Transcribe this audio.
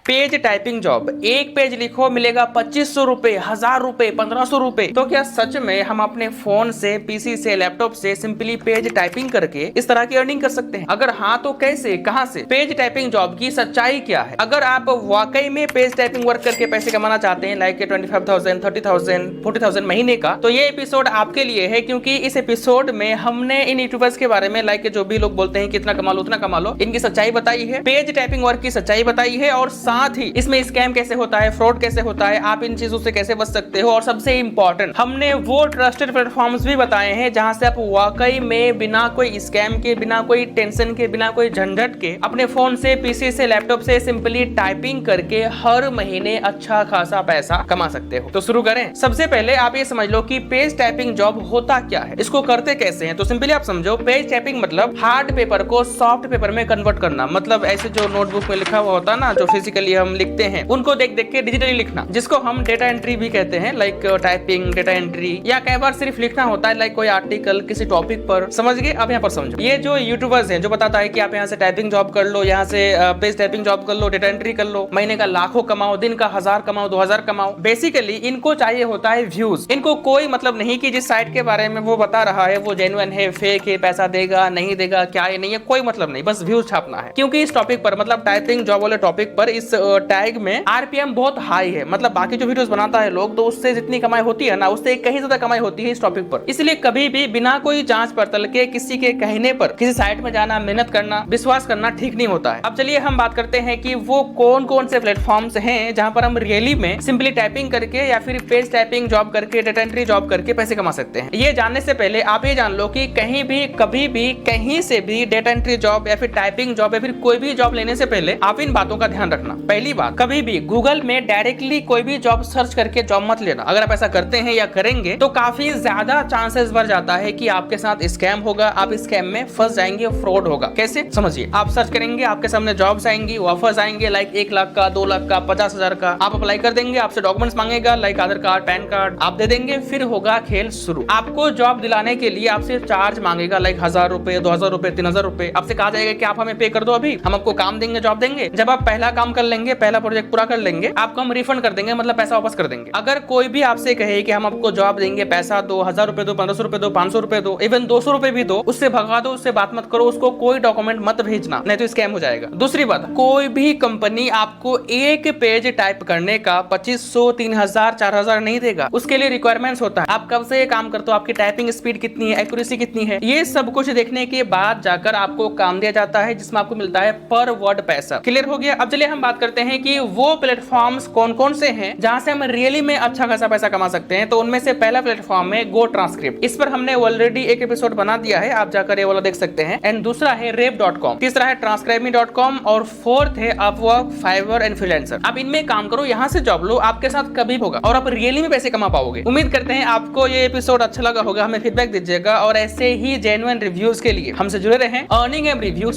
Page typing job, एक page लिखो मिलेगा 2500 रुपए, 1000 रुपए, 1500 रुपए। तो क्या सच में हम अपने फोन से, पीसी से, लैपटॉप से सिंपली पेज टाइपिंग करके इस तरह की अर्निंग कर सकते हैं? अगर हाँ तो कैसे, कहां से? पेज टाइपिंग जॉब की सच्चाई क्या है? अगर आप वाकई में पेज टाइपिंग वर्क करके पैसे कमाना चाहते हैं, लाइक 25,000, 30,000, 40,000 महीने का, तो ये एपिसोड आपके लिए है। क्योंकि इस एपिसोड में हमने इन यूट्यूबर्स के बारे में, लाइक जो भी लोग बोलते हैं कितना कमा लो उतना कमा लो, इनकी सच्चाई बताई है, पेज टाइपिंग वर्क की सच्चाई बताई है, और साथ ही इसमें स्कैम कैसे होता है, फ्रॉड कैसे होता है, आप इन चीजों से कैसे बच सकते हो, और सबसे इंपॉर्टेंट हमने वो ट्रस्टेड प्लेटफॉर्म्स भी बताए हैं जहां से आप वाकई में बिना कोई स्कैम के, बिना कोई टेंशन के, बिना कोई झंझट के अपने फोन से, पीसी से, लैपटॉप से सिंपली टाइपिंग करके हर महीने अच्छा खासा पैसा कमा सकते हो। तो शुरू करें। सबसे पहले आप ये समझ लो कि पेज टाइपिंग जॉब होता क्या है, इसको करते कैसे हैं। तो सिंपली आप समझो, पेज टाइपिंग मतलब हार्ड पेपर को सॉफ्ट पेपर में कन्वर्ट करना। मतलब ऐसे जो नोटबुक में लिखा हुआ होता है ना, जो फिजिकली हम लिखते हैं, उनको देख देख के डिजिटली लिखना, जिसको हम डेटा एंट्री भी कहते हैं। लाइक टाइपिंग, डेटा एंट्री, या कई बार सिर्फ लिखना होता है, लाइक कोई आर्टिकल किसी टॉपिक पर। समझ गए? अब यहाँ पर समझो, ये जो यूट्यूबर्स हैं जो बताता है कि आप यहाँ से टाइपिंग जॉब कर लो, यहाँ से पेज टाइपिंग जॉब कर लो, डेटा एंट्री कर लो, महीने का लाखों कमाओ, दिन का 1000 कमाओ, 2000 कमाओ। बेसिकली इनको चाहिए होता है व्यूज। इनको कोई मतलब नहीं कि जिस साइट के बारे में वो बता रहा है वो जेन्युइन है, फेक है, पैसा देगा नहीं देगा, क्या है नहीं है, कोई मतलब नहीं, बस व्यूज छापना है। क्योंकि इस टॉपिक पर, मतलब टाइपिंग जॉब वाले टॉपिक पर, इस टैग में आरपीएम बहुत हाई है। मतलब बाकी जो वीडियोस बनाता है लोग, तो उससे जितनी कमाई होती है ना, उससे कहीं ज्यादा कमाई होती है इस टॉपिक पर। इसलिए कभी भी बिना कोई जांच पड़ताल के किसी के कहने पर किसी साइट में जाना, मेहनत करना, विश्वास करना ठीक नहीं होता है। अब चलिए हम बात करते हैं कि वो कौन कौन से प्लेटफॉर्म्स हैं जहां पर हम रियली में सिंपली टाइपिंग करके या फिर पेज टाइपिंग जॉब करके, डेटा एंट्री जॉब करके पैसे कमा सकते हैं। ये जानने से पहले आप ये जान लो कि कहीं भी, कभी भी, कहीं से भी डेटा एंट्री जॉब या फिर टाइपिंग जॉब या फिर कोई भी जॉब लेने से पहले आप इन बातों का ध्यान रखना। पहली बात, कभी भी गूगल में डायरेक्टली कोई भी जॉब सर्च करके जॉब मत लेना। अगर आप ऐसा करते हैं या करेंगे तो काफी ज्यादा चांसेस बढ़ जाता है कि आपके साथ स्कैम होगा, आप स्कैम में फंस जाएंगे, फ्रॉड होगा। कैसे? समझिए, आप सर्च करेंगे, आपके सामने जॉब्स आएंगी, ऑफर्स आएंगे, लाइक 1 लाख का, 2 लाख का, 50,000 का। आप अप्लाई कर देंगे, आपसे डॉक्यूमेंट्स मांगेगा, लाइक आधार कार्ड, पैन कार्ड, आप दे देंगे, फिर होगा खेल शुरू। आपको जॉब दिलाने के लिए आपसे चार्ज मांगेगा, लाइक 1000 रुपए, 2000 रुपए, 3000 रुपए। आपसे कहा जाएगा कि आप हमें पे कर दो, अभी हम आपको काम देंगे, जॉब देंगे। जब आप पहला काम कर लेंगे, पहला प्रोजेक्ट पूरा कर लेंगे, आपको हम रिफंड कर देंगे, मतलब पैसा वापस कर देंगे। अगर कोई भी आपसे कहे कि हम आपको जॉब देंगे, पैसा दो, 1000 रुपए दो, 1500 रुपए दो, 500 रुपए दो, इवन 200 रुपए भी दो, उससे भगा दो, उससे बात मत करो, उसको कोई डॉक्यूमेंट मत भेजना, नहीं तो स्कैम हो जाएगा। दूसरी बात, कोई भी कंपनी आपको एक पेज टाइप करने का 2500, 3000, 4000 नहीं देगा। उसके लिए रिक्वायरमेंट्स होता है, आप कब से ये काम करते हो, आपकी टाइपिंग स्पीड कितनी है, एक्यूरेसी कितनी है, ये सब कुछ देखने के बाद जाकर आपको काम दिया जाता है, जिसमें आपको मिलता है पर वर्ड पैसा। क्लियर हो गया? अब चलिए हम बात करते हैं कि वो प्लेटफॉर्म्स कौन कौन से हैं जहां से हम रियली में अच्छा खासा पैसा कमा सकते हैं। तो उनमें से पहला प्लेटफॉर्म है गो ट्रांसक्रिप्ट। इस पर हमने ऑलरेडी एक एपिसोड बना दिया है, आप जाकर ये वाला देख सकते हैं। एंड दूसरा है रेप.com, तीसरा है transcribeme.com, और फोर्थ है अपवर्क, फाइवर एंड फ्रीलांसर। आप इनमें काम करो, यहाँ से जॉब लो, आपके साथ कभी होगा और आप रियली में पैसे कमा पाओगे। उम्मीद करते हैं आपको ये एपिसोड अच्छा लगा होगा, हमें फीडबैक दीजिएगा, और ऐसे ही जेन्युइन रिव्यूज के लिए हमसे जुड़े रहें। Earning and review